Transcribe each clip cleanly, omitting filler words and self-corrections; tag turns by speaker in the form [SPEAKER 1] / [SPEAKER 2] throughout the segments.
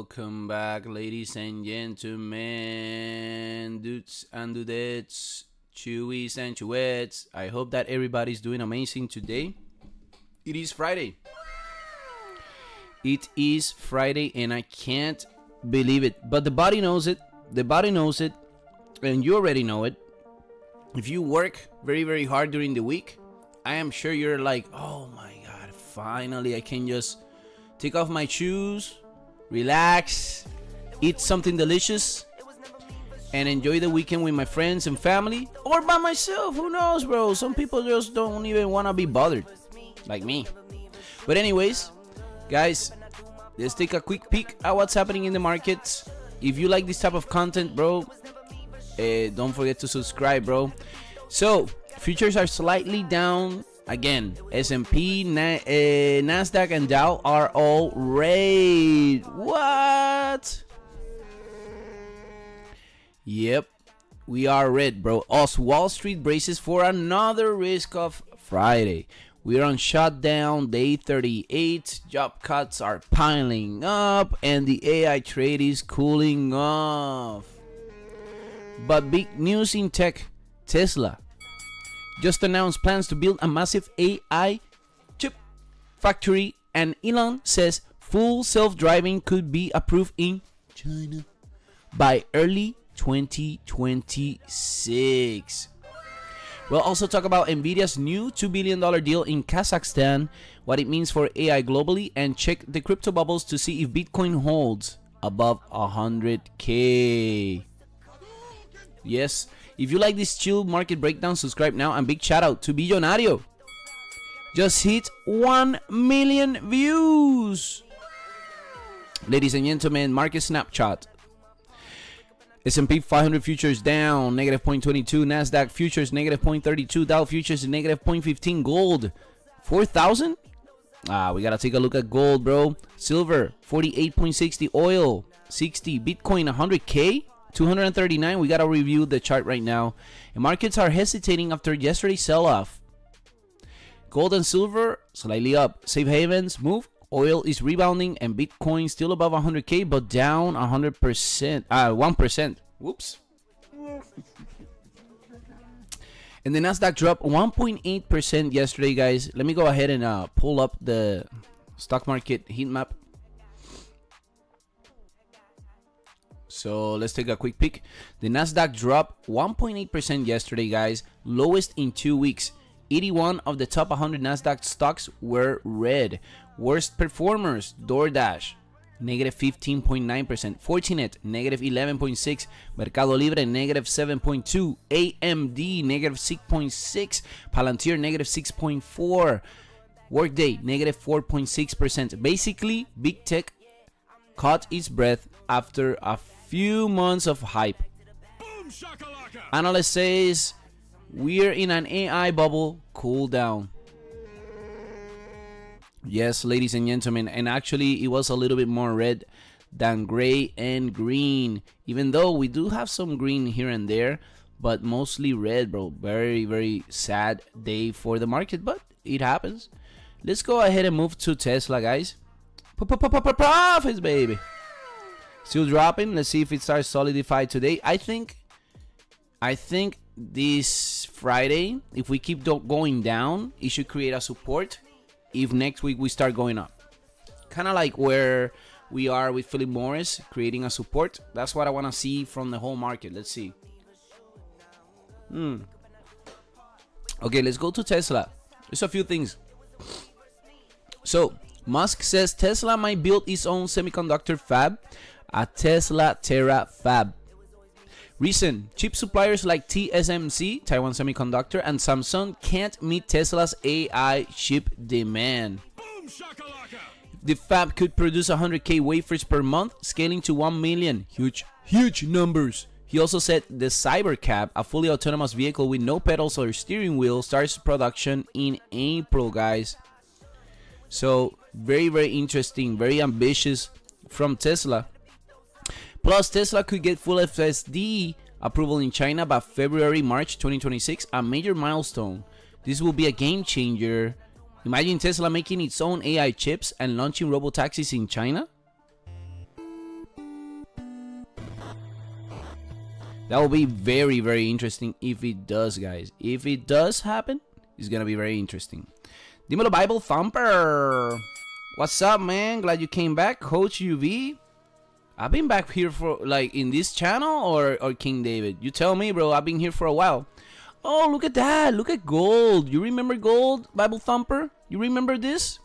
[SPEAKER 1] Welcome back, ladies and gentlemen, dudes and dudettes, chewies and chewettes. I hope that everybody's doing amazing today. It is Friday. It is Friday, and I can't believe it. But the body knows it. The body knows it, and you already know it. If you work very, very hard during the week, I am sure you're like, oh my God, finally I can just take off my shoes, relax, eat something delicious, and enjoy the weekend with my friends and family, or by myself. Who knows, bro? Some people just don't even want to be bothered, like me. But anyways, guys, let's take a quick peek at what's happening in the markets. If you like this type of content, bro, don't forget to subscribe, bro. So futures are slightly down. Again, S&P, Nasdaq, and Dow are all red. What? Yep, we are red, bro. Us Wall Street braces for another risk of Friday. We're on shutdown, day 38. Job cuts are piling up, and the AI trade is cooling off. But big news in tech. Tesla just announced plans to build a massive AI chip factory, and Elon says full self-driving could be approved in China by early 2026. We'll also talk about Nvidia's new $2 billion deal in Kazakhstan, what it means for AI globally, and check the crypto bubbles to see if Bitcoin holds above 100K. Yes, if you like this chill market breakdown, subscribe now, and big shout out to Billonario. Just hit 1 million views. Ladies and gentlemen, market snapshot. S&P 500 futures down, negative 0.22. Nasdaq futures, negative 0.32. Dow futures, negative 0.15. Gold, 4,000? We gotta take a look at gold, bro. Silver, 48.60. Oil, 60. Bitcoin, 100K? 239. We gotta review the chart right now. And markets are hesitating after yesterday's sell-off. Gold and silver slightly up. Safe havens move. Oil is rebounding, and Bitcoin still above 100K but down 1%. Whoops. And the Nasdaq dropped 1.8% yesterday, guys. Let me go ahead and pull up the stock market heat map. So let's take a quick peek. The Nasdaq dropped 1.8% yesterday, guys. Lowest in 2 weeks. 81 of the top 100 Nasdaq stocks were red. Worst performers: DoorDash, negative 15.9%. Fortinet, negative 11.6%. Mercado Libre, negative 7.2%. AMD, negative 6.6%. Palantir, negative 6.4%. Workday, negative 4.6%. Basically, big tech caught its breath after a few months of hype. Analyst says we're in an AI bubble. Cool down. Yes, ladies and gentlemen, and actually it was a little bit more red than gray and green, even though we do have some green here and there, but mostly red, bro. Very, very sad day for the market, but it happens. Let's go ahead and move to Tesla, guys. Profits, baby. Still dropping. Let's see if it starts solidified today. I think this Friday, if we keep going down, it should create a support. If next week we start going up, kind of like where we are with Philip Morris, creating a support. That's what I want to see from the whole market. Let's see. Okay, let's go to Tesla. There's a few things. So Musk says Tesla might build its own semiconductor fab, a Tesla Terra fab. Recent chip suppliers like TSMC, Taiwan Semiconductor, and Samsung can't meet Tesla's AI chip demand. The fab could produce 100K wafers per month, scaling to 1 million. Huge numbers. He also said the Cybercab, a fully autonomous vehicle with no pedals or steering wheel, starts production in April, guys. So very, very interesting, very ambitious from Tesla. Plus, Tesla could get full FSD approval in China by March 2026, a major milestone. This will be a game changer. Imagine Tesla making its own AI chips and launching robotaxis in China. That will be very, very interesting if it does, guys. If it does happen, it's gonna be very interesting. Dímelo, Bible Thumper. What's up, man? Glad you came back, Coach UV. I've been back here for, like, in this channel or King David. You tell me, bro. I've been here for a while. Oh, look at that. Look at gold. You remember gold, Bible Thumper? You remember this?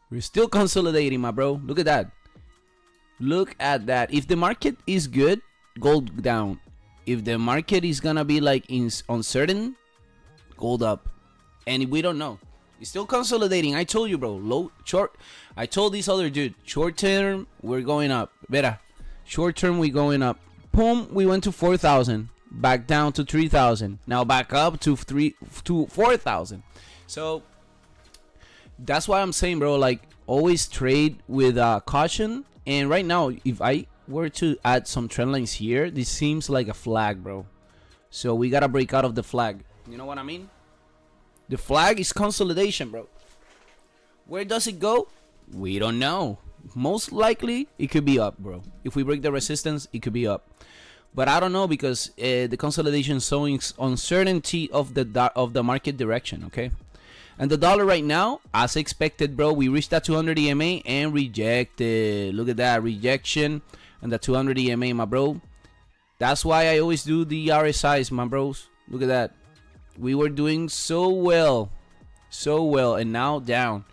[SPEAKER 1] We're still consolidating, my bro. Look at that. Look at that. If the market is good, gold down. If the market is gonna be like uncertain, gold up. And we don't know. It's still consolidating. I told you, bro. Low, short. I told this other dude, short term, we're going up. Vera, short term, we going up. Boom, we went to 4,000. Back down to 3,000. Now back up to 4,000. So that's why I'm saying, bro, like, always trade with caution. And right now, if I were to add some trend lines here, this seems like a flag, bro. So we gotta break out of the flag. You know what I mean? The flag is consolidation, bro. Where does it go? We don't know. Most likely, it could be up, bro. If we break the resistance, it could be up. But I don't know, because the consolidation showing uncertainty of the market direction, okay? And the dollar right now, as expected, bro, we reached that 200 EMA and rejected. Look at that rejection and the 200 EMA, my bro. That's why I always do the RSIs, my bros. Look at that. We were doing so well, and now down.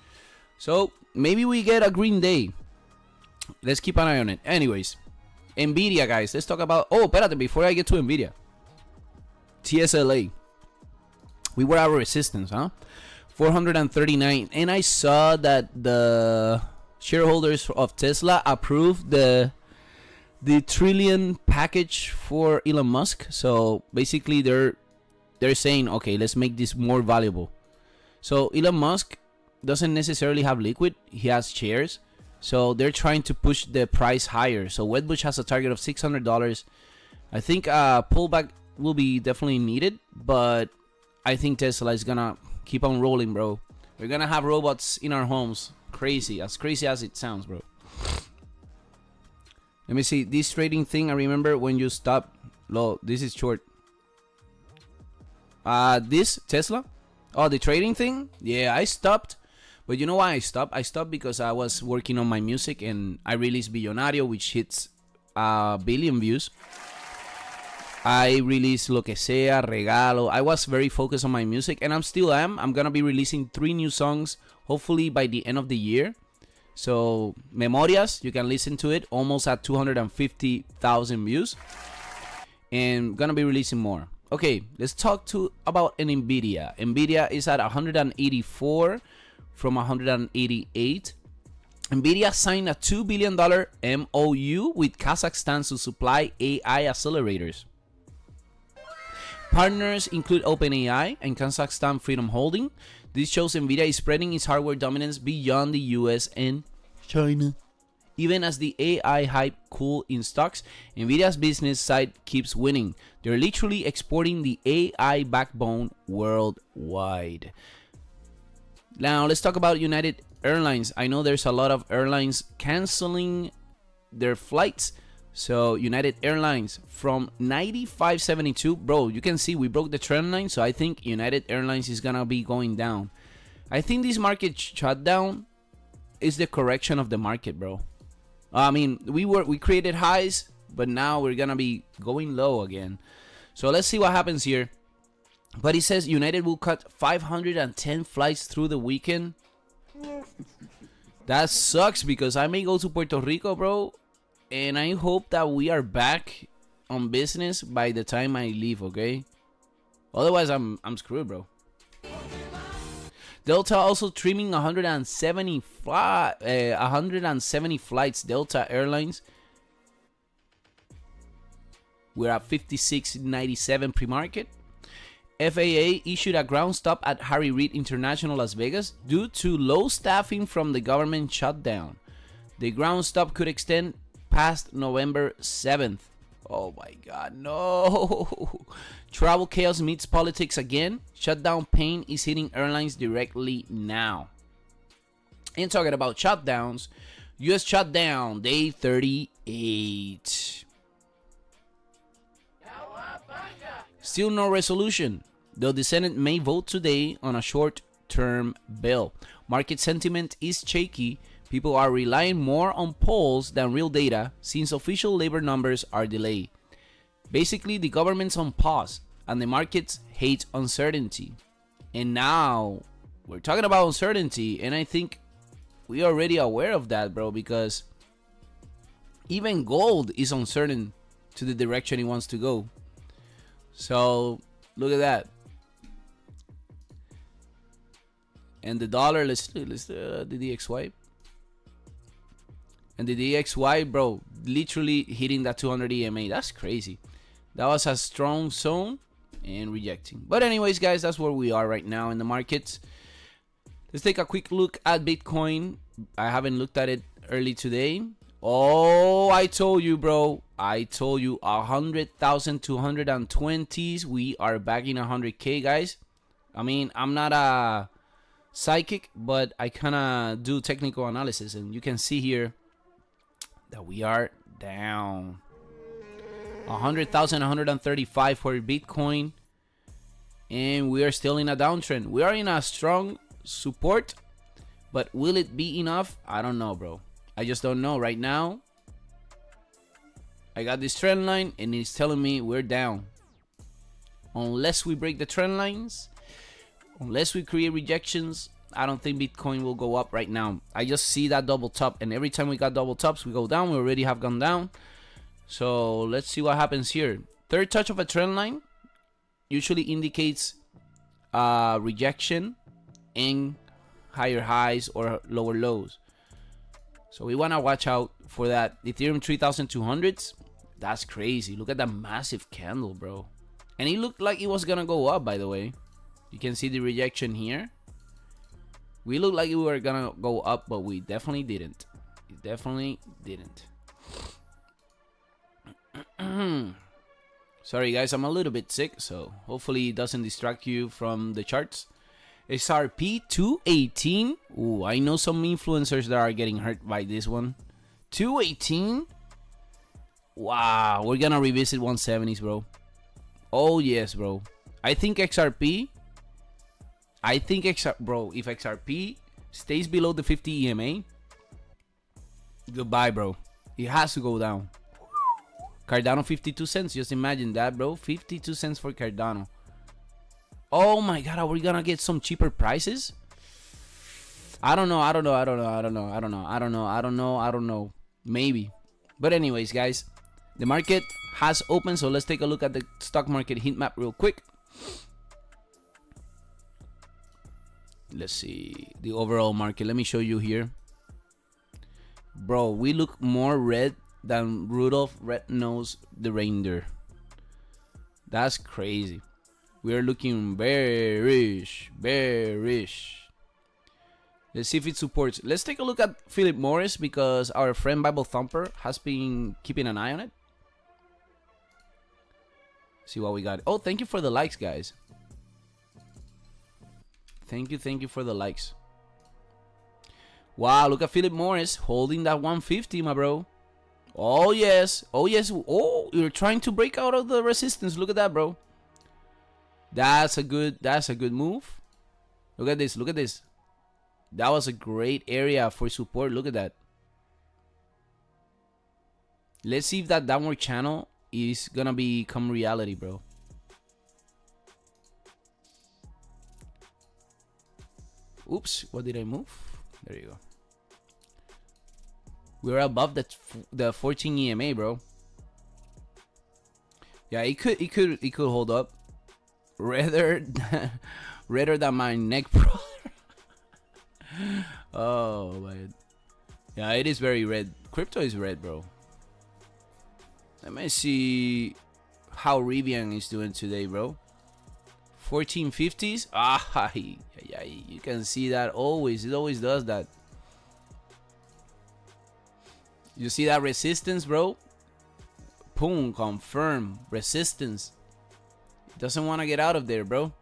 [SPEAKER 1] So maybe we get a green day. Let's keep an eye on it. Anyways, Nvidia, guys. Let's talk about. Oh, espérate, before I get to Nvidia, TSLA. We were at resistance, huh? 439, and I saw that the shareholders of Tesla approved the trillion package for Elon Musk. So basically, they're saying, okay, let's make this more valuable. So Elon Musk doesn't necessarily have liquid, he has shares. So they're trying to push the price higher. So Wedbush has a target of $600. I think pullback will be definitely needed, but I think Tesla is gonna keep on rolling, bro. We're gonna have robots in our homes. Crazy as it sounds, bro. Let me see this trading thing. I remember when you stopped. Low, this is short. This Tesla, oh, the trading thing. Yeah, I stopped. But you know why I stopped? I stopped because I was working on my music and I released Billonario, which hits a billion views. I released Lo Que Sea, Regalo. I was very focused on my music, and I'm gonna be releasing 3 new songs, hopefully by the end of the year. So Memorias, you can listen to it, almost at 250,000 views, and gonna be releasing more. Okay, let's talk about an Nvidia. Nvidia is at 184 from 188. Nvidia signed a $2 billion MOU with Kazakhstan to supply AI accelerators. Partners include OpenAI and Kazakhstan Freedom Holding. This shows Nvidia is spreading its hardware dominance beyond the US and China. Even as the AI hype cools in stocks, Nvidia's business side keeps winning. They're literally exporting the AI backbone worldwide. Now let's talk about United Airlines. I know there's a lot of airlines canceling their flights. So United Airlines from 95.72, bro, you can see we broke the trend line. So I think United Airlines is gonna be going down. I think this market shutdown is the correction of the market, bro. I mean, we created highs, but now we're gonna be going low again. So let's see what happens here. But it says United will cut 510 flights through the weekend. That sucks because I may go to Puerto Rico, bro. And I hope that we are back on business by the time I leave, okay? Otherwise, I'm screwed, bro. Delta also trimming 170 flights. Delta Airlines. We're at 56.97 pre-market. FAA issued a ground stop at Harry Reid International Las Vegas due to low staffing from the government shutdown. The ground stop could extend past November 7th. Oh my god, no. Travel chaos meets politics again. Shutdown pain is hitting airlines directly now. And talking about shutdowns, US shutdown day 38. Still no resolution, though the Senate may vote today on a short-term bill. Market sentiment is shaky. People are relying more on polls than real data since official labor numbers are delayed. Basically, the government's on pause and the markets hate uncertainty. And now we're talking about uncertainty, and I think we are already aware of that, bro, because even gold is uncertain to the direction it wants to go. So look at that. And the dollar, let's the DXY. And the DXY, bro, literally hitting that 200 EMA. That's crazy. That was a strong zone and rejecting. But anyways, guys, that's where we are right now in the markets. Let's take a quick look at Bitcoin. I haven't looked at it early today. Oh, I told you, bro. I told you 100,220s. We are back in 100K, guys. I mean, I'm not a psychic, but I kind of do technical analysis, and you can see here that we are down 100,135 for Bitcoin, and we are still in a downtrend. We are in a strong support, but will it be enough? I don't know, bro. I just don't know right now. I got this trend line and it's telling me we're down. Unless we break the trend lines, unless we create rejections, I don't think Bitcoin will go up right now. I just see that double top, and every time we got double tops, we go down. We already have gone down. So let's see what happens here. Third touch of a trend line usually indicates rejection and higher highs or lower lows. So we want to watch out for that. Ethereum 3200s, that's crazy. Look at that massive candle, bro. And it looked like it was going to go up, by the way. You can see the rejection here. We looked like we were going to go up, but we definitely didn't. It definitely didn't. Sorry, guys, I'm a little bit sick, so hopefully it doesn't distract you from the charts. XRP 218. Ooh, I know some influencers that are getting hurt by this one. 218. Wow, we're gonna revisit 170s, bro. Oh yes, bro. I think XRP, bro, if XRP stays below the 50 EMA, goodbye, bro. It has to go down. Cardano 52 cents. Just imagine that, bro. 52 cents for Cardano. Oh my god, are we gonna get some cheaper prices? I don't know. Maybe. But anyways, guys, the market has opened, so let's take a look at the stock market heat map real quick. Let's see the overall market. Let me show you here. Bro, we look more red than Rudolph Red-Nosed the Reindeer. That's crazy. We are looking bearish. Let's see if it supports. Let's take a look at Philip Morris, because our friend Bible Thumper has been keeping an eye on it. See what we got. Oh, thank you for the likes, guys. Thank you for the likes. Wow, look at Philip Morris holding that 150, my bro. Oh yes. Oh, you're trying to break out of the resistance. Look at that, bro. That's a good move. Look at this. That was a great area for support. Look at that. Let's see if that downward channel is gonna become reality, bro. Oops, what did I move? There you go. We're above the 14 EMA, bro. Yeah, it could hold up. Redder than my neck, bro. Oh man. Yeah, it is very red. Crypto is red, bro. Let me see how Rivian is doing today, bro. 1450s. Ah, yeah, you can see that always. It always does that. You see that resistance, bro? Boom, confirm resistance. Doesn't want to get out of there, bro.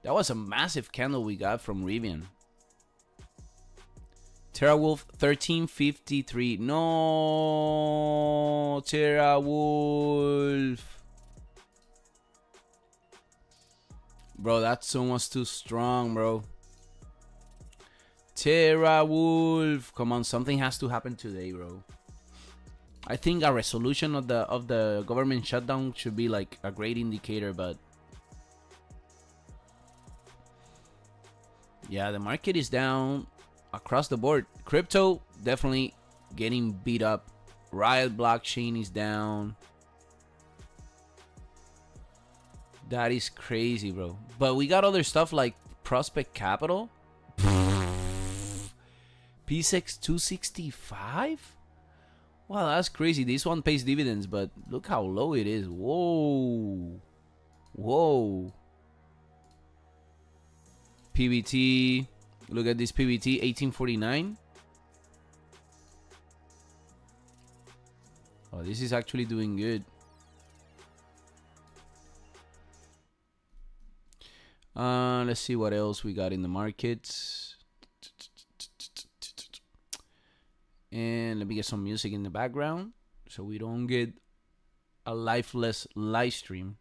[SPEAKER 1] That was a massive candle we got from Rivian. TerraWolf 1353. No, TerraWolf. Bro, that's almost too strong, bro. TerraWolf. Come on, something has to happen today, bro. I think a resolution of the government shutdown should be like a great indicator, but yeah, the market is down across the board. Crypto definitely getting beat up. Riot blockchain is down. That is crazy, bro. But we got other stuff like Prospect Capital. PSEX 265? Wow, that's crazy. This one pays dividends, but look how low it is. Whoa. Whoa. PBT. Look at this PBT, 1849. Oh, this is actually doing good. Let's see what else we got in the markets. And let me get some music in the background so we don't get a lifeless live stream.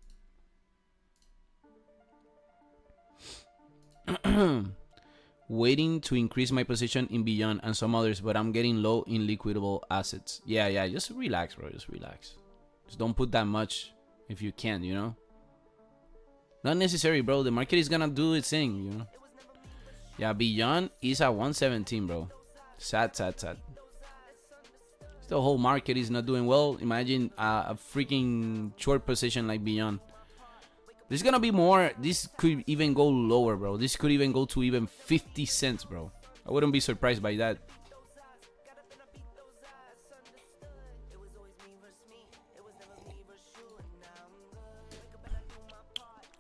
[SPEAKER 1] Waiting to increase my position in Beyond and some others, but I'm getting low in liquidable assets. Yeah, just relax, bro. Just relax. Just don't put that much if you can, you know? Not necessary, bro. The market is gonna do its thing, you know? Yeah, Beyond is at 117, bro. Sad. The whole market is not doing well. Imagine a freaking short position like Beyond. There's gonna be more. This could even go lower, bro. This could even go to even 50 cents, bro. I wouldn't be surprised by that.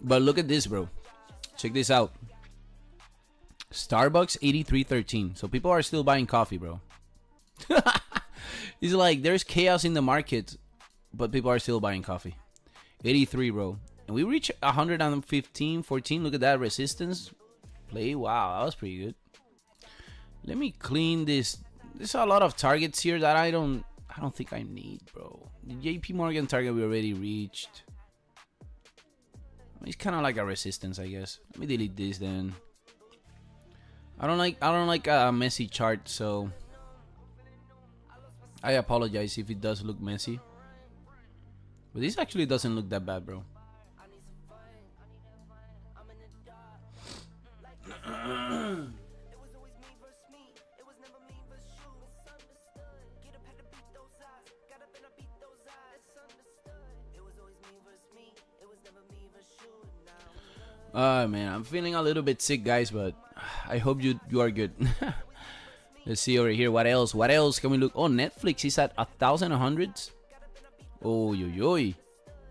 [SPEAKER 1] But look at this, bro. Check this out. Starbucks 83.13. So people are still buying coffee, bro. It's like there's chaos in the market, but people are still buying coffee. 83, bro. And we reached 115.14. Look at that resistance play. Wow, that was pretty good. Let me clean this. There's a lot of targets here that I don't think I need, bro. The JP Morgan target we already reached. It's kind of like a resistance, I guess. Let me delete this then. I don't like a messy chart, so I apologize if it does look messy. But this actually doesn't look that bad, bro. Man, I'm feeling a little bit sick, guys, but I hope you are good. Let's see over here. What else? What else can we look? Oh, Netflix is at 1,100. Oh, yo.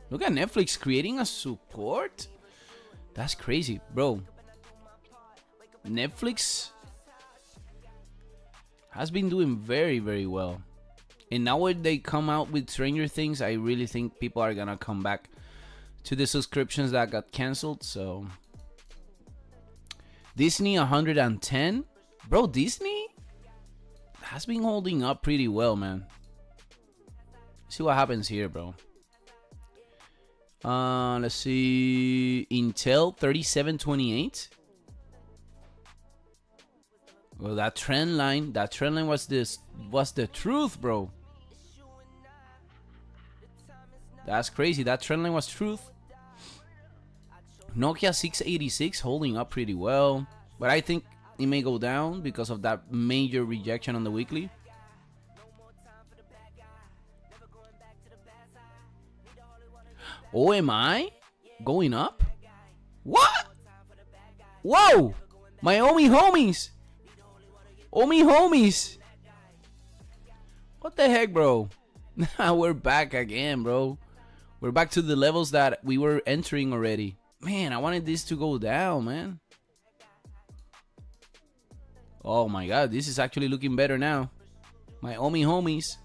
[SPEAKER 1] Look at Netflix creating a support. That's crazy, bro. Netflix has been doing very, very well. And now when they come out with Stranger Things, I really think people are gonna come back to the subscriptions that got canceled. So Disney 110. Bro, Disney has been holding up pretty well, man. See what happens here, bro. Let's see. Intel 37.28. Well, that trend line was the truth, bro. That's crazy. That trend line was truth. Nokia 686 holding up pretty well, but I think it may go down because of that major rejection on the weekly. OMI going up? What? Whoa! My Omi homies! Omi homies! What the heck, bro? We're back again, bro. We're back to the levels that we were entering already. Man, I wanted this to go down, man. Oh my god, this is actually looking better now. My Omi homies.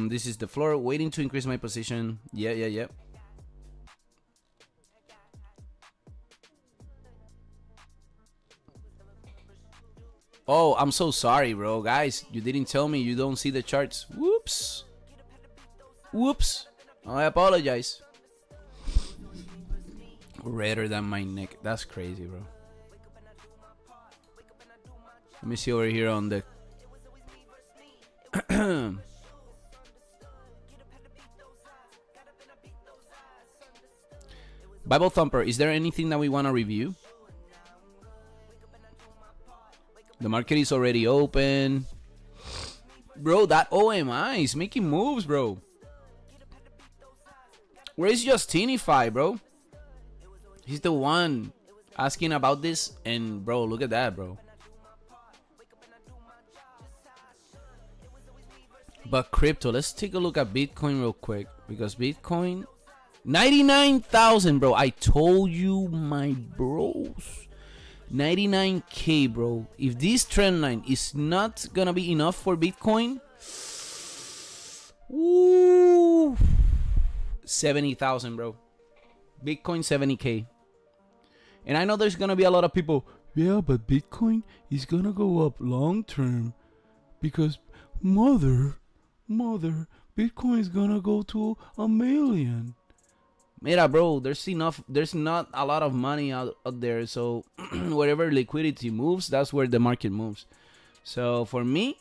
[SPEAKER 1] This is the floor. Waiting to increase my position. Yeah. Oh, I'm so sorry, bro. Guys, you didn't tell me you don't see the charts. Whoops. Whoops. I apologize. Redder than my neck. That's crazy, bro. Let me see over here on the... Bible Thumper, is there anything that we want to review? The market is already open. Bro, that OMI is making moves, bro. Where is Justinify, bro? He's the one asking about this. And, bro, look at that, bro. But crypto, let's take a look at Bitcoin real quick. Because Bitcoin... 99,000, bro. I told you, my bros. 99K, bro. If this trend line is not gonna be enough for Bitcoin, woo, 70,000, bro. Bitcoin 70K. And I know there's gonna be a lot of people, yeah, but Bitcoin is gonna go up long term because mother, Bitcoin is gonna go to 1 million. Mira, bro, there's not a lot of money out there, so wherever liquidity moves, that's where the market moves. So for me,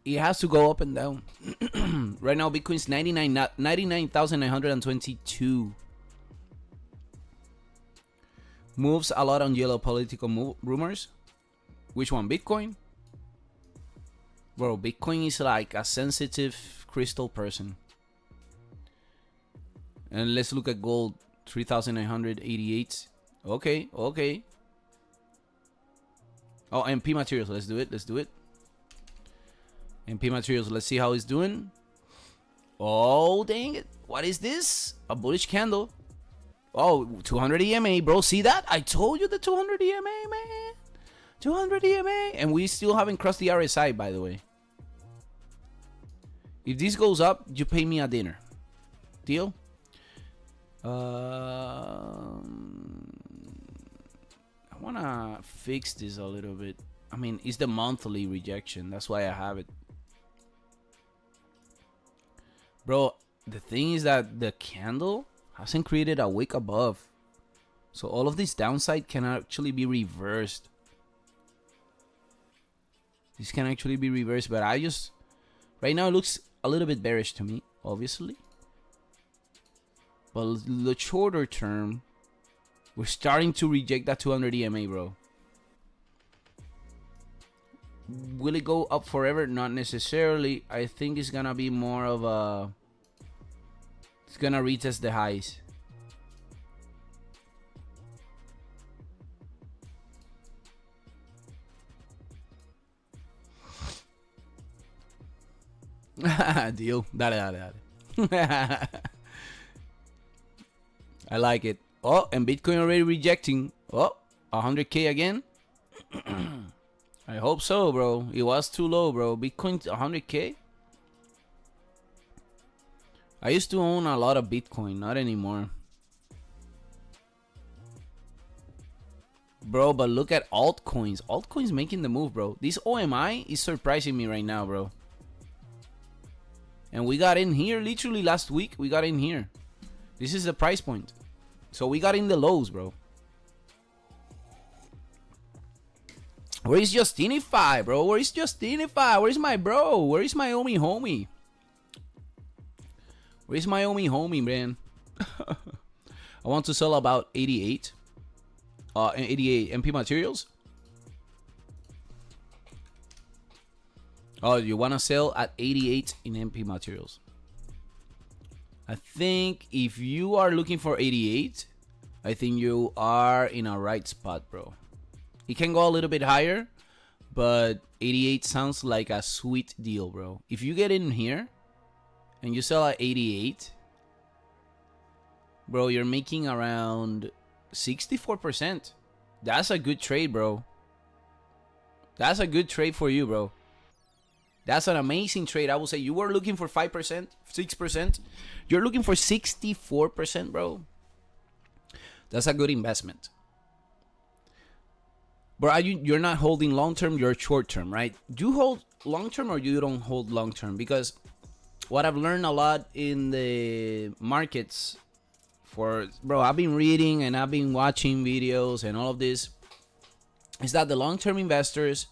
[SPEAKER 1] it has to go up and down. Right now, Bitcoin's 99,922. Moves a lot on geopolitical rumors. Which one? Bitcoin? Bro, Bitcoin is like a sensitive crystal person. And let's look at gold. 3,988. Okay. Oh, MP Materials. Let's do it. MP Materials. Let's see how it's doing. Oh, dang it. What is this? A bullish candle. Oh, 200 EMA, bro. See that? I told you the 200 EMA, man. 200 EMA, and we still haven't crossed the RSI, by the way. If this goes up, you pay me a dinner. Deal? I wanna fix this a little bit. I mean, it's the monthly rejection. That's why I have it. Bro, the thing is that the candle hasn't created a wick above. So all of this downside can actually be reversed. This can actually be reversed, but I just... Right now it looks a little bit bearish to me, obviously. But the shorter term, we're starting to reject that 200 EMA, bro. Will it go up forever? Not necessarily. I think it's gonna be more of a... It's gonna retest the highs. Deal. Dale. I like it. Oh, and Bitcoin already rejecting. Oh, 100K again. I hope so, bro. It was too low, bro. Bitcoin 100K. I used to own a lot of Bitcoin, not anymore. Bro, but look at altcoins. Altcoins making the move, bro. This OMI is surprising me right now, bro. And we got in here literally last week. We got in here. This is the price point. So we got in the lows, bro. Where is Justinify, bro? Where is Justinify? Where is my bro? Where is my homie? Where is my homie, man? I want to sell about 88. 88 MP Materials. Oh, you want to sell at 88 in MP Materials. I think if you are looking for 88, I think you are in a right spot, bro. It can go a little bit higher, but 88 sounds like a sweet deal, bro. If you get in here and you sell at 88, bro, you're making around 64%. That's a good trade, bro. That's a good trade for you, bro. That's an amazing trade. I would say you were looking for 5%, 6%. You're looking for 64%, bro. That's a good investment. But you're not holding long term, you're short term, right? Do you hold long term or you don't hold long term? Because what I've learned a lot in the markets I've been reading and I've been watching videos and all of this, is that the long term investors,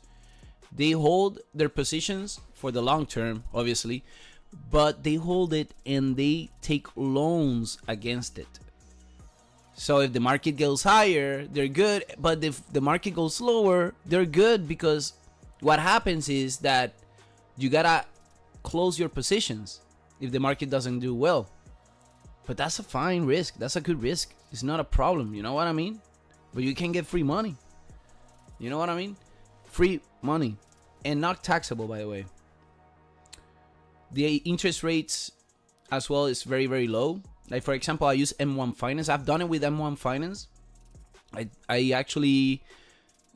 [SPEAKER 1] they hold their positions for the long term, obviously, but they hold it and they take loans against it. So if the market goes higher, they're good. But if the market goes lower, they're good, because what happens is that you gotta close your positions if the market doesn't do well. But that's a fine risk. That's a good risk. It's not a problem. You know what I mean? But you can get free money. You know what I mean? Free money. And not taxable, by the way. The interest rates as well is very, very low. Like, for example, I use M1 Finance. I've done it with M1 Finance. I actually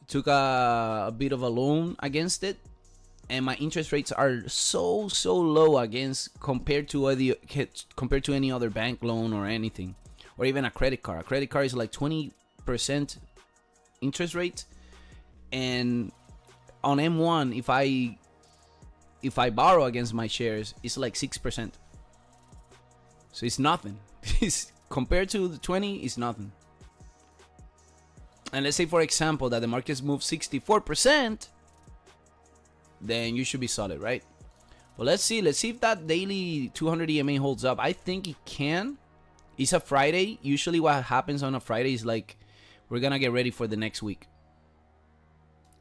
[SPEAKER 1] took a bit of a loan against it, and my interest rates are so low compared to any other bank loan or anything, or even a credit card. A credit card is like 20% interest rate, and on M1, if I borrow against my shares, it's like 6%. So it's nothing. Compared to the 20, it's nothing. And let's say, for example, that the markets move 64%, then you should be solid, right? But let's see if that daily 200 EMA holds up. I think it can. It's a Friday. Usually what happens on a Friday is like, we're gonna get ready for the next week.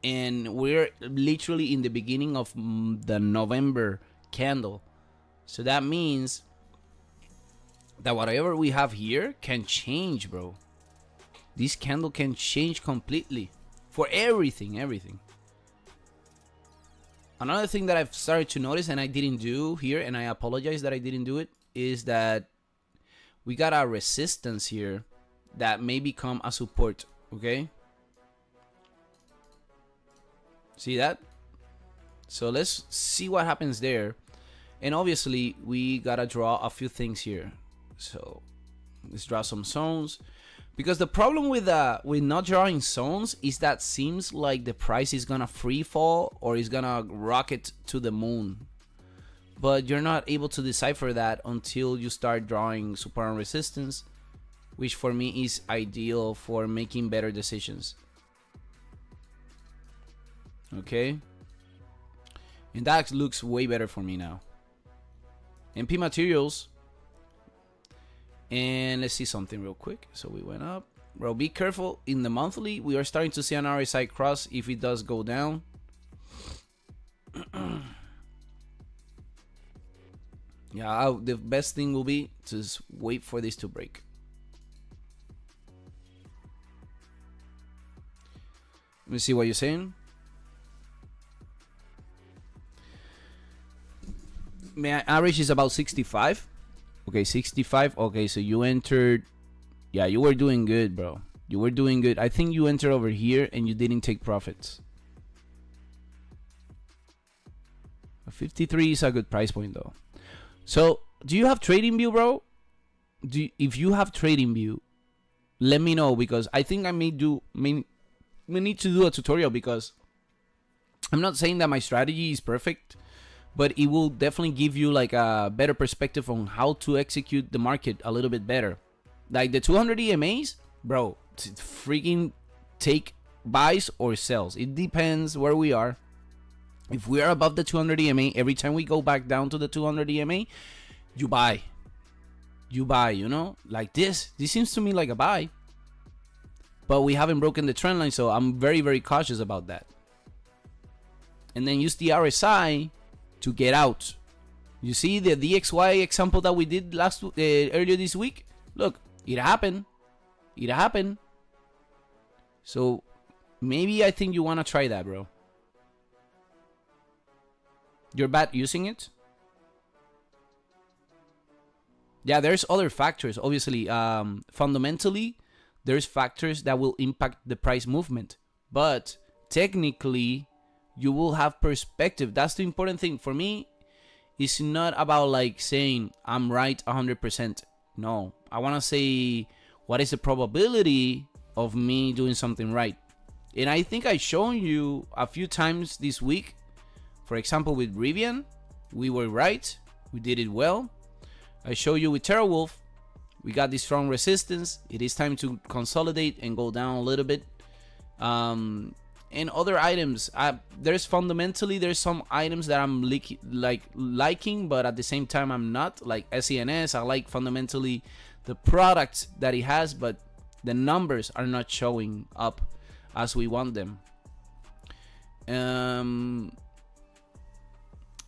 [SPEAKER 1] And we're literally in the beginning of the November candle. So that means that whatever we have here can change, bro. This candle can change completely for everything. Another thing that I've started to notice and I didn't do here, and I apologize that I didn't do it, is that we got a resistance here that may become a support, okay? See that? So let's see what happens there. And obviously, we gotta draw a few things here. So let's draw some zones, because the problem with not drawing zones is that seems like the price is gonna free fall or is gonna rocket to the moon, but you're not able to decipher that until you start drawing support and resistance, which for me is ideal for making better decisions. Okay, and that looks way better for me now. MP materials. And let's see something real quick. So we went up. Bro, be careful. In the monthly, we are starting to see an RSI cross if it does go down. Yeah, the best thing will be to just wait for this to break. Let me see what you're saying. My average is about 65. Okay, 65. Okay, so you entered. Yeah, you were doing good, bro. You were doing good. I think you entered over here and you didn't take profits. 53 is a good price point, though. So, do you have trading view, bro? If you have trading view, let me know, because I think we need to do a tutorial, because I'm not saying that my strategy is perfect, but it will definitely give you like a better perspective on how to execute the market a little bit better. Like the 200 EMAs, bro, freaking take buys or sells. It depends where we are. If we are above the 200 EMA, every time we go back down to the 200 EMA, you buy. You buy, you know? Like this. This seems to me like a buy. But we haven't broken the trend line, so I'm very, very cautious about that. And then use the RSI to get out. You see the DXY example that we did earlier this week? Look, it happened. It happened. So maybe I think you want to try that, bro. You're bad using it? Yeah, there's other factors. Obviously, fundamentally, there's factors that will impact the price movement. But technically, You will have perspective. That's the important thing for me. It's not about like saying I'm right 100%. No, I want to say what is the probability of me doing something right. And I think I've shown you a few times this week. For example, with Rivian, we were right. We did it well. I show you with TerraWolf, we got this strong resistance. It is time to consolidate and go down a little bit. And other items, there's some items that I'm liking, but at the same time I'm not. Like SENS, I like fundamentally the product that it has, but the numbers are not showing up as we want them.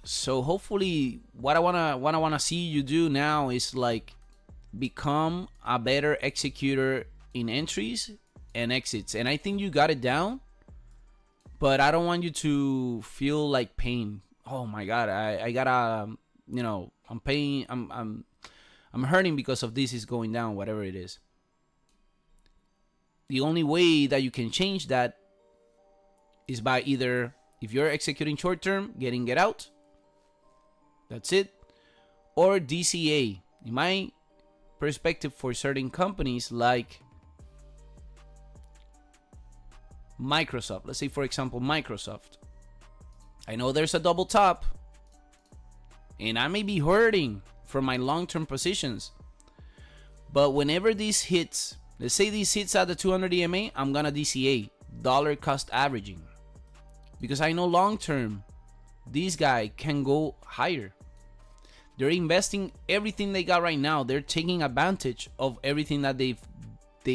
[SPEAKER 1] So hopefully, what I wanna see you do now is like become a better executor in entries and exits. And I think you got it down, but I don't want you to feel like pain. Oh my God, I gotta, I'm paying, I'm hurting because of this is going down, whatever it is. The only way that you can change that is by either, if you're executing short term, get out. That's it. Or DCA. In my perspective, for certain companies like Microsoft, let's say for example Microsoft, I know there's a double top and I may be hurting from my long-term positions, but whenever this hits, let's say this hits at the 200 EMA, I'm gonna DCA, dollar cost averaging, because I know long-term this guy can go higher. They're investing everything they got right now. They're taking advantage of everything that they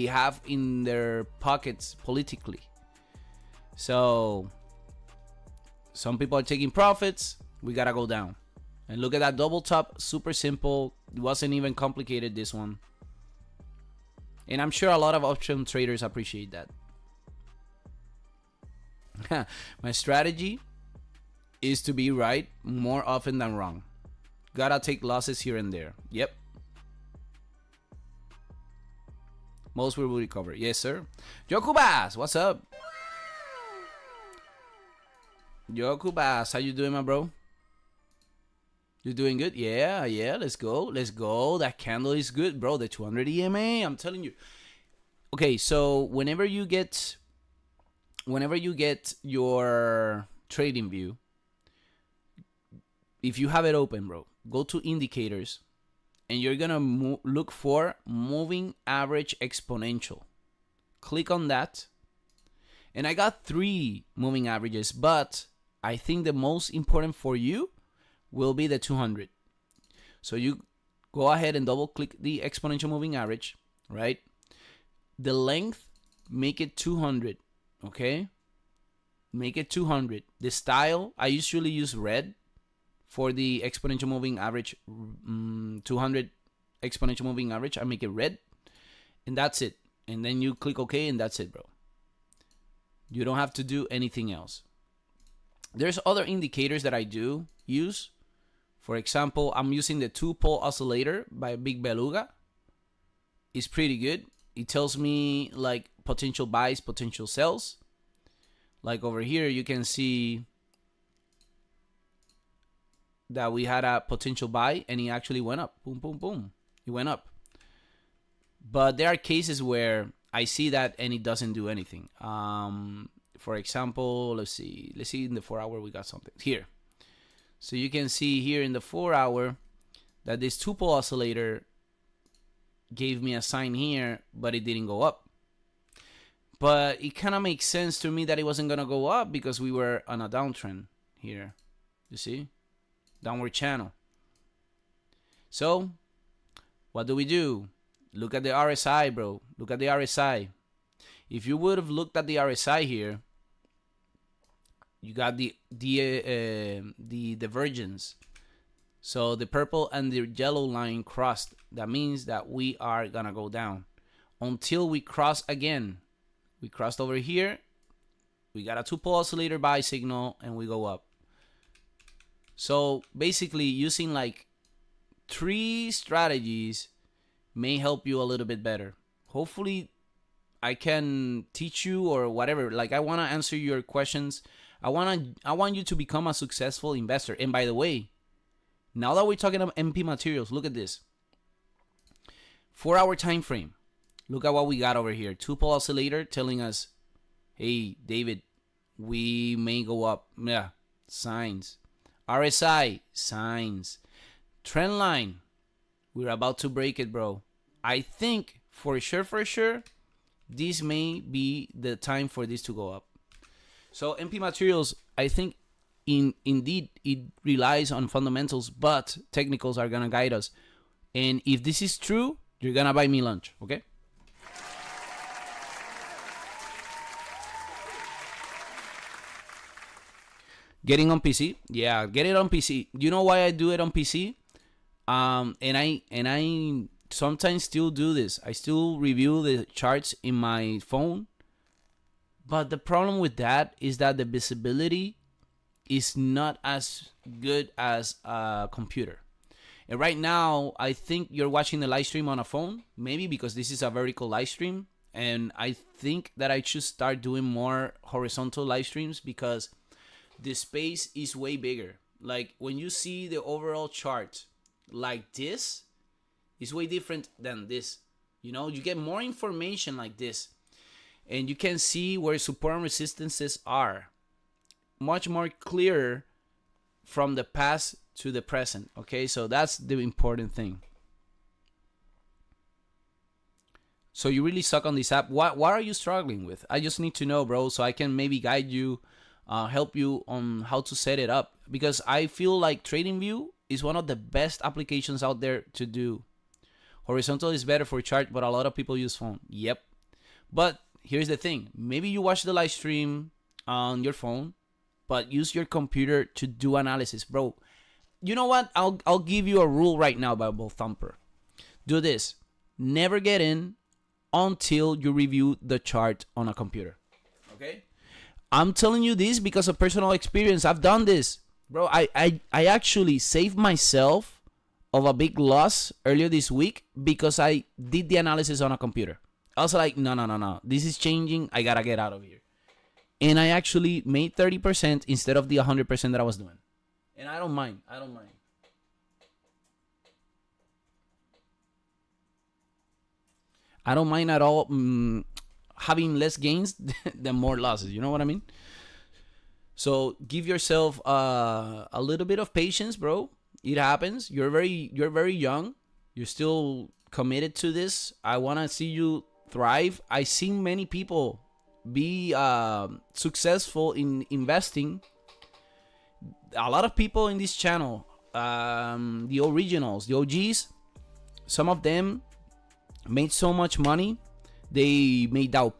[SPEAKER 1] have in their pockets politically. So some people are taking profits. We gotta go down. And look at that double top. Super simple. It wasn't even complicated, this one. And I'm sure a lot of option traders appreciate that. My strategy is to be right more often than wrong. Gotta take losses here and there. Yep. Most will recover. Yes, sir. Yokubas, what's up? Yokubas, how you doing, my bro? You doing good? Yeah. Let's go. That candle is good, bro. The 200 EMA, I'm telling you. Okay, so whenever you get your trading view, if you have it open, bro, go to indicators and you're gonna look for moving average exponential. Click on that. And I got 3 moving averages, but I think the most important for you will be the 200. So you go ahead and double click the exponential moving average, right? The length, make it 200, okay? Make it 200. The style, I usually use red for the exponential moving average, 200 exponential moving average. I make it red, and that's it. And then you click OK, and that's it, bro. You don't have to do anything else. There's other indicators that I do use. For example, I'm using the 2-pole oscillator by Big Beluga. It's pretty good. It tells me like potential buys, potential sells. Like over here, you can see that we had a potential buy and he actually went up. Boom, boom, boom. He went up. But there are cases where I see that and it doesn't do anything. For example, let's see in the 4-hour we got something here. So you can see here in the 4-hour that this 2-pole oscillator gave me a sign here, but it didn't go up. But it kind of makes sense to me that it wasn't going to go up because we were on a downtrend here. You see? Downward channel. So what do? Look at the RSI, bro. Look at the RSI. If you would have looked at the RSI here, you got the divergence. So the purple and the yellow line crossed. That means that we are gonna go down until we cross again. We crossed over here. We got a 2-pole oscillator buy signal and we go up. So basically using like 3 strategies may help you a little bit better. Hopefully I can teach you or whatever. Like I want to answer your questions I want you to become a successful investor. And by the way, now that we're talking about MP materials, look at this. 4-hour time frame. Look at what we got over here. 2-pole oscillator telling us, hey, David, we may go up. Yeah, signs. RSI, signs. Trend line, we're about to break it, bro. I think for sure, this may be the time for this to go up. So MP materials, I think indeed it relies on fundamentals, but technicals are gonna guide us. And if this is true, you're gonna buy me lunch, okay? Getting on PC, yeah, get it on PC. You know why I do it on PC? And I sometimes still do this. I still review the charts in my phone, but the problem with that is that the visibility is not as good as a computer. And right now, I think you're watching the live stream on a phone, maybe because this is a vertical live stream, and I think that I should start doing more horizontal live streams because the space is way bigger. Like when you see the overall chart like this, it's way different than this. You know, you get more information like this, and you can see where support and resistances are much more clearer from the past to the present. Okay, so that's the important thing. So you really suck on this app. What are you struggling with? I just need to know, bro, so I can maybe guide you, help you on how to set it up, because I feel like TradingView is one of the best applications out there to do. Horizontal is better for chart, but a lot of people use phone. Yep. But here's the thing. Maybe you watch the live stream on your phone, but use your computer to do analysis, bro. You know what? I'll give you a rule right now, Bible Thumper. Do this. Never get in until you review the chart on a computer. Okay? I'm telling you this because of personal experience. I've done this. Bro, I actually saved myself of a big loss earlier this week because I did the analysis on a computer. I was like, no. This is changing. I gotta get out of here. And I actually made 30% instead of the 100% that I was doing. And I don't mind. I don't mind at all having less gains than more losses. You know what I mean? So give yourself a little bit of patience, bro. It happens. You're very young. You're still committed to this. I want to see you thrive. I've seen many people be successful in investing. A lot of people in this channel, the originals, the OGs, some of them made so much money. They made down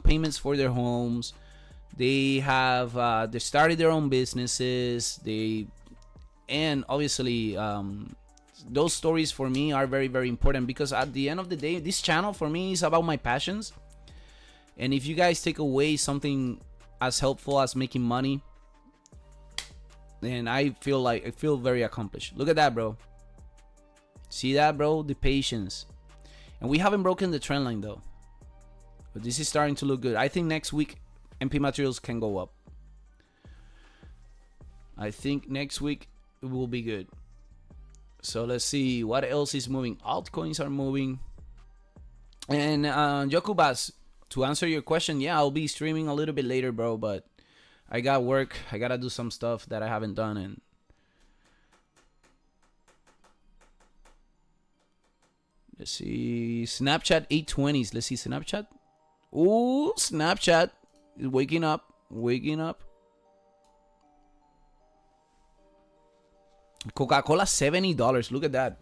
[SPEAKER 1] payments for their homes. They have they started their own businesses. And obviously those stories for me are very, very important, because at the end of the day, this channel for me is about my passions. And if you guys take away something as helpful as making money, then I feel very accomplished. Look at that, bro. See that, bro? The patience. And we haven't broken the trend line though, but this is starting to look good. I think next week MP materials can go up. I think next week it will be good. So let's see what else is moving. Altcoins are moving. And Yokubas, to answer your question, yeah, I'll be streaming a little bit later, bro, but I got work. I gotta do some stuff that I haven't done. And let's see, Snapchat 820s. Let's see Snapchat. Ooh, Snapchat is waking up. Coca-Cola $70. Look at that.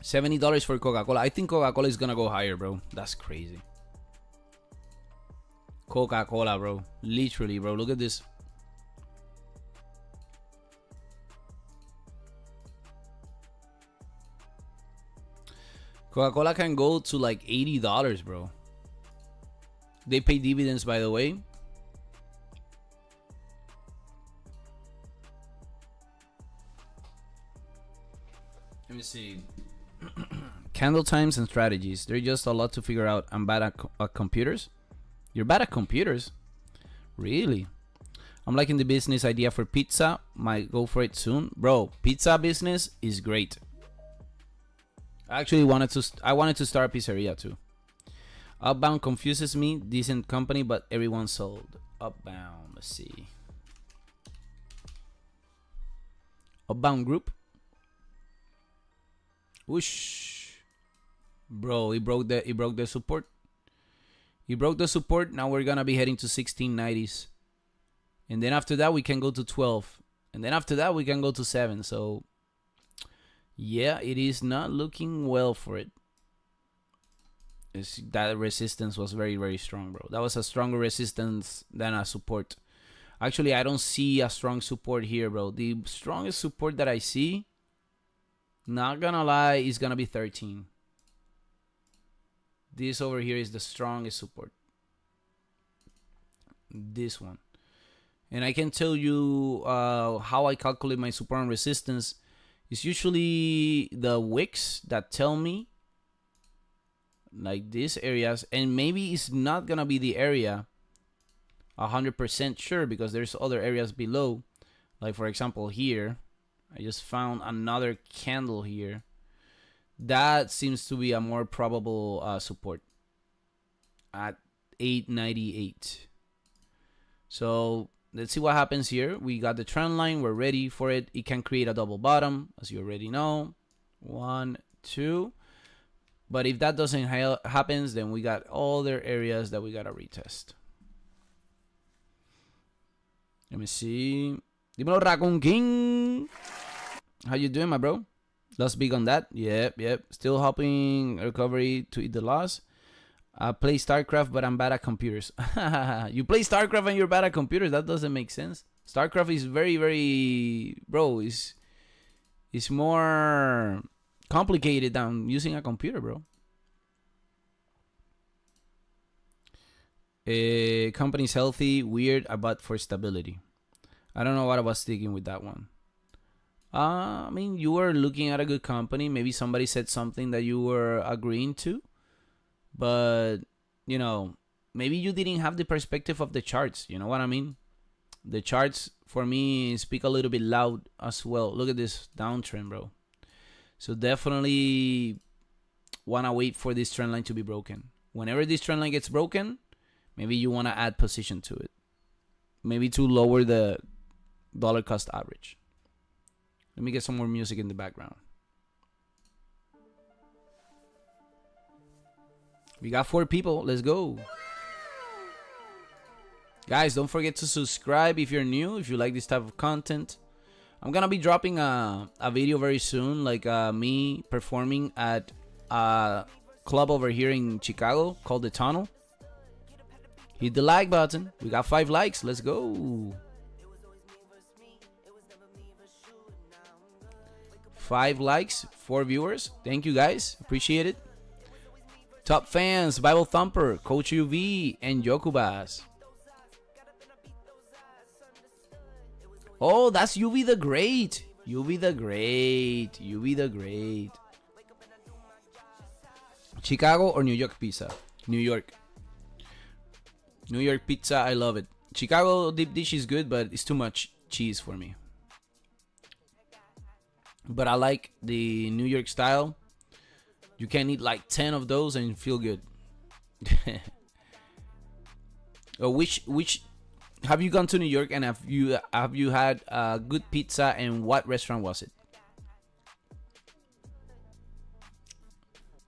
[SPEAKER 1] $70 for Coca-Cola. I think Coca-Cola is gonna go higher, bro. That's crazy. Coca-Cola, bro. Literally, bro. Look at this. Coca-Cola can go to like $80, bro. They pay dividends, by the way. Let me see. Candle times and strategies. There's just a lot to figure out. I'm bad at computers. You're bad at computers? Really? I'm liking the business idea for pizza. Might go for it soon. Bro, pizza business is great. I actually wanted to start a pizzeria too. Upbound confuses me. Decent company, but everyone sold. Upbound, let's see. Upbound group. Whoosh. Bro, he broke the support. He broke the support. Now we're gonna be heading to 1690s. And then after that we can go to 12. And then after that we can go to 7. So yeah, it is not looking well for it. That resistance was very, very strong, bro. That was a stronger resistance than a support. Actually, I don't see a strong support here, bro. The strongest support that I see, not gonna lie, is gonna be 13. This over here is the strongest support. This one. And I can tell you how I calculate my support and resistance. It's usually the wicks that tell me, like these areas, and maybe it's not gonna be the area 100% sure, because there's other areas below. Like for example here, I just found another candle here. That seems to be a more probable support at 898. So let's see what happens here. We got the trend line. We're ready for it. It can create a double bottom, as you already know. 1, 2. But if that doesn't happens, then we got other areas that we gotta retest. Let me see. Dímelo, Raccoon King. How you doing, my bro? Lost big on that. Yep. Still helping recovery to eat the loss. I play StarCraft, but I'm bad at computers. You play StarCraft and you're bad at computers? That doesn't make sense. StarCraft is very, very... Bro, it's more complicated than using a computer, bro. Company's healthy, weird, but for stability. I don't know what I was thinking with that one. I mean, you were looking at a good company. Maybe somebody said something that you were agreeing to. But, you know, maybe you didn't have the perspective of the charts. You know what I mean? The charts, for me, speak a little bit loud as well. Look at this downtrend, bro. So definitely want to wait for this trend line to be broken. Whenever this trend line gets broken, maybe you want to add position to it. Maybe to lower the dollar cost average. Let me get some more music in the background. We got 4 people. Let's go. Guys, don't forget to subscribe if you're new, if you like this type of content. I'm going to be dropping a video very soon, like me performing at a club over here in Chicago called The Tunnel. Hit the like button. We got 5 likes. Let's go. 5 likes, 4 viewers. Thank you guys. Appreciate it. Top fans, Bible Thumper, Coach UV, and Yokubas. Oh, that's UV the Great. UV the Great. UV the Great. Chicago or New York pizza? New York. New York pizza, I love it. Chicago deep dish is good, but it's too much cheese for me. But I like the New York style. You can eat like 10 of those and feel good. Which have you gone to New York, and have you had a good pizza, and what restaurant was it?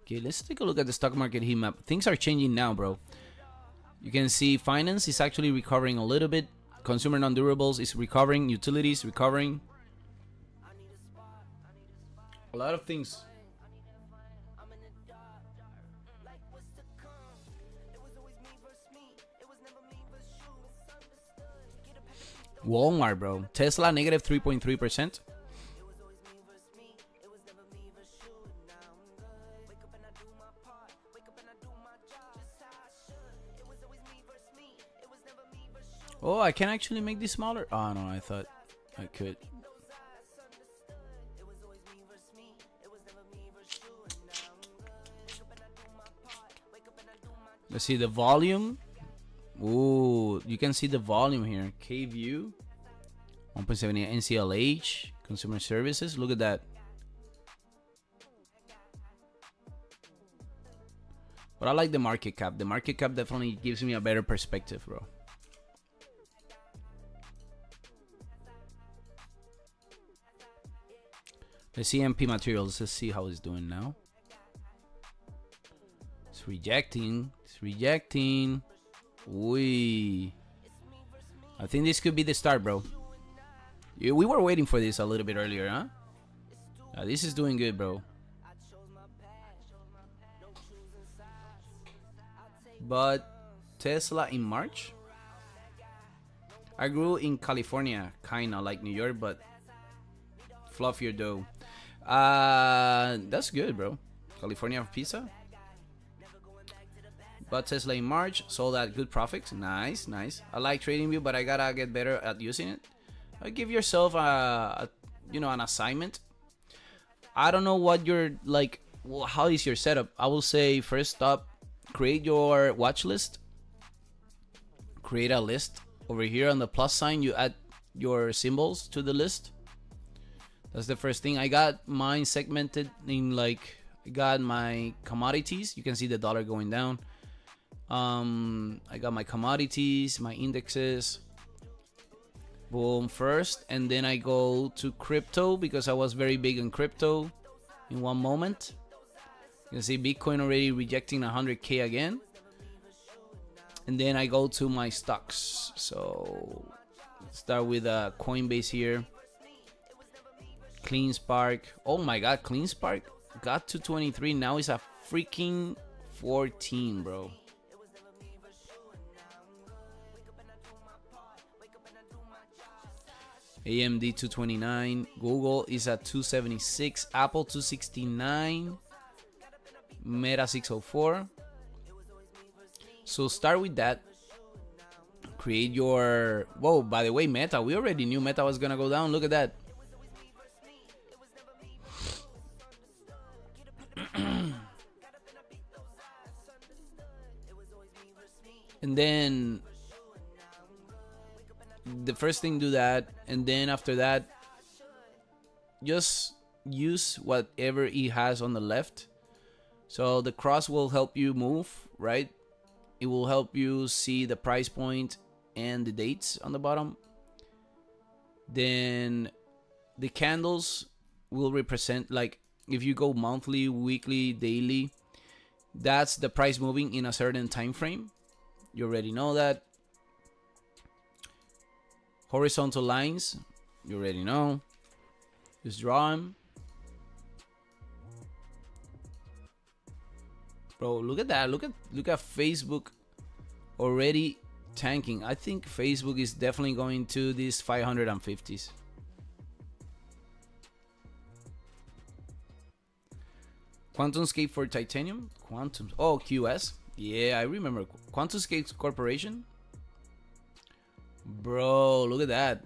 [SPEAKER 1] Okay, let's take a look at the stock market heat map. Things are changing now, bro. You can see finance is actually recovering a little bit. Consumer non-durables is recovering. Utilities recovering. A lot of things. Walmart, bro. Tesla negative 3.3%. Oh, I can actually make this smaller. Oh no, I thought I could. Let's see the volume. Ooh, you can see the volume here. K view 1.78 NCLH consumer services. Look at that. But I like the market cap. The market cap definitely gives me a better perspective, bro. The CMP materials. Let's see how it's doing now. It's rejecting. It's rejecting. Wee. I think this could be the start, bro. Yeah, we were waiting for this a little bit earlier, huh? This is doing good, bro. But Tesla in March, I grew in California, kinda like New York, but fluffier dough. That's good, bro. California pizza. But Tesla in March, sold at good profits. Nice, nice. I like TradingView, but I gotta get better at using it. Give yourself an assignment. I don't know what you're like. Well, how is your setup? I will say first up, create your watch list. Create a list. Over here on the plus sign, you add your symbols to the list. That's the first thing. I got mine segmented in like, I got my commodities. You can see the dollar going down. I got my commodities, my indexes. Boom, first, and then I go to crypto because I was very big in crypto in one moment. You can see Bitcoin already rejecting 100K again. And then I go to my stocks. So let's start with Coinbase here. CleanSpark. Oh my god, CleanSpark got to 23. Now it's a freaking 14, bro. AMD 229, Google is at 276, Apple 269, Meta 604. So start with that. Create your... Whoa, by the way, Meta, we already knew Meta was gonna go down. Look at that. And then the first thing, do that, and then after that just use whatever it has on the left. So the cross will help you move, right? It will help you see the price point and the dates on the bottom. Then the candles will represent, like, if you go monthly, weekly, daily, that's the price moving in a certain time frame. You already know that. Horizontal lines, you already know. Just draw them. Bro, look at that. Look at Facebook already tanking. I think Facebook is definitely going to these 550s. QuantumScape for titanium. Quantum. Oh, QS. Yeah, I remember QuantumScape Corporation. Bro, look at that.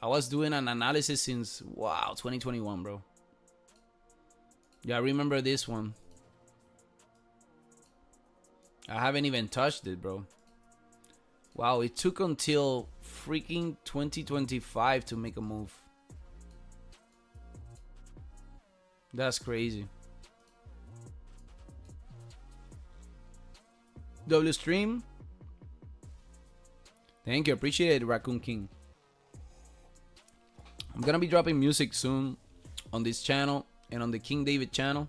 [SPEAKER 1] I was doing an analysis since, wow, 2021, bro. Yeah, I remember this one. I haven't even touched it, bro. Wow, it took until freaking 2025 to make a move. That's crazy. W stream. Thank you, appreciate it, Raccoon King. I'm gonna be dropping music soon on this channel and on the King David channel.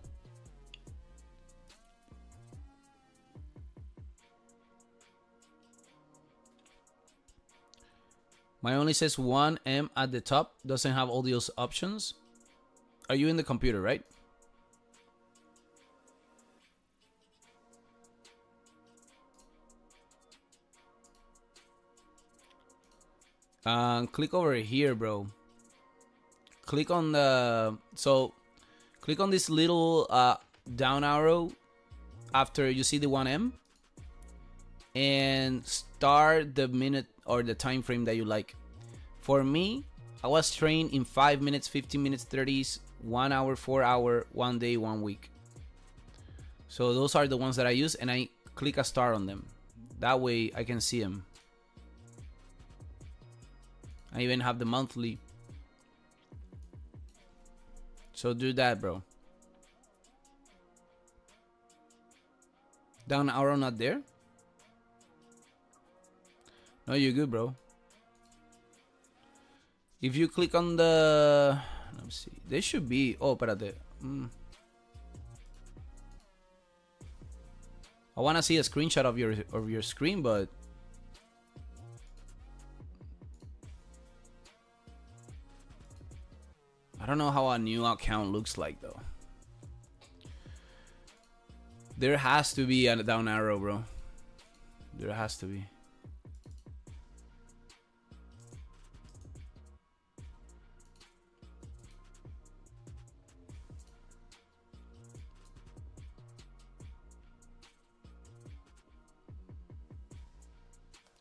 [SPEAKER 1] Mine only says 1M at the top, doesn't have all those options. Are you in the computer, right? Click over here, bro. Click on the... So, click on this little down arrow after you see the 1M. And start the minute or the time frame that you like. For me, I was trained in 5 minutes, 15 minutes, 30s, 1 hour, 4 hour, 1 day, 1 week. So those are the ones that I use, and I click a star on them. That way I can see them. I even have the monthly. So do that, bro. Down arrow not there? No, you're good, bro. If you click on the... Let me see. There should be... Oh, espérate. I want to see a screenshot of your screen, but... I don't know how a new account looks like, though. There has to be a down arrow, bro. There has to be.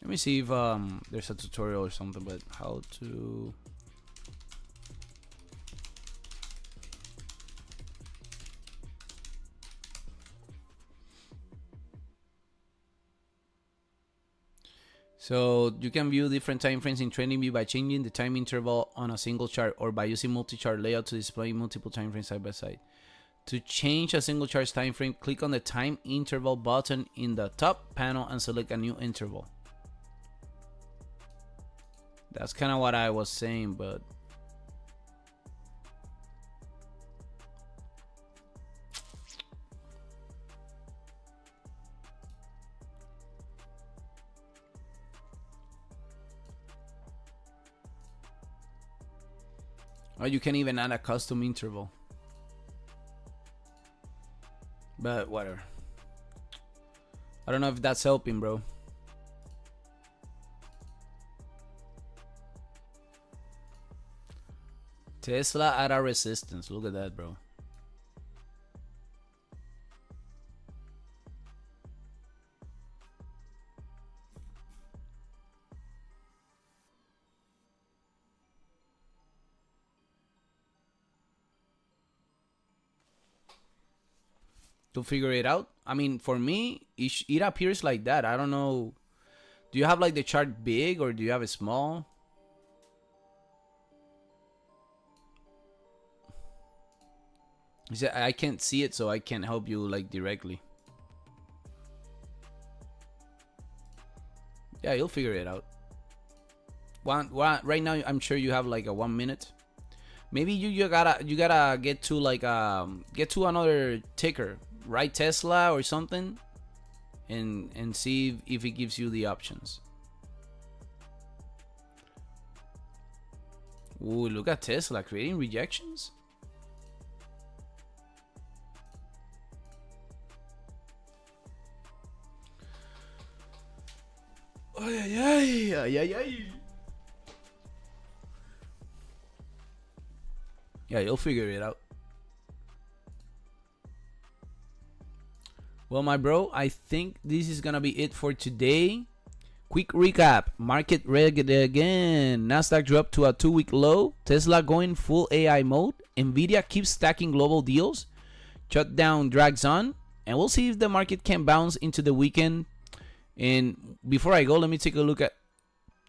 [SPEAKER 1] Let me see if there's a tutorial or something, but how to... So you can view different time frames in TradingView by changing the time interval on a single chart or by using multi-chart layout to display multiple time frames side by side. To change a single chart's time frame, click on the time interval button in the top panel and select a new interval. That's kind of what I was saying, but... Or you can even add a custom interval. But whatever. I don't know if that's helping, bro. Tesla at a resistance. Look at that, bro. To figure it out. I mean, for me, it appears like that. I don't know. Do you have like the chart big or do you have it small? I can't see it, so I can't help you like directly. Yeah, you'll figure it out. Right now, I'm sure you have like a 1 minute. Maybe you gotta get to like get to another ticker, right? Tesla or something, and see if it gives you the options. Ooh, look at Tesla creating rejections. Ay, ay, ay, ay, ay. Yeah, you'll figure it out. Well, my bro, I think this is gonna be it for today. Quick recap. Market red again. Nasdaq dropped to a 2-week low. Tesla going full AI mode. Nvidia keeps stacking global deals. Shutdown drags on. And we'll see if the market can bounce into the weekend. And before I go, let me take a look at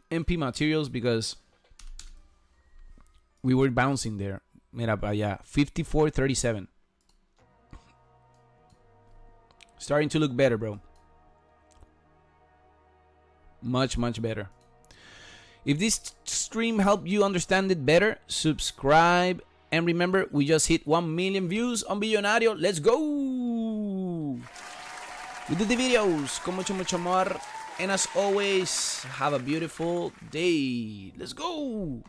[SPEAKER 1] MP materials because we were bouncing there. Mira para allá. 54.37. Starting to look better, bro. Much, much better. If this stream helped you understand it better, subscribe. And remember, we just hit 1 million views on Billonario. Let's go! We do the videos con mucho, mucho amor. And as always, have a beautiful day. Let's go!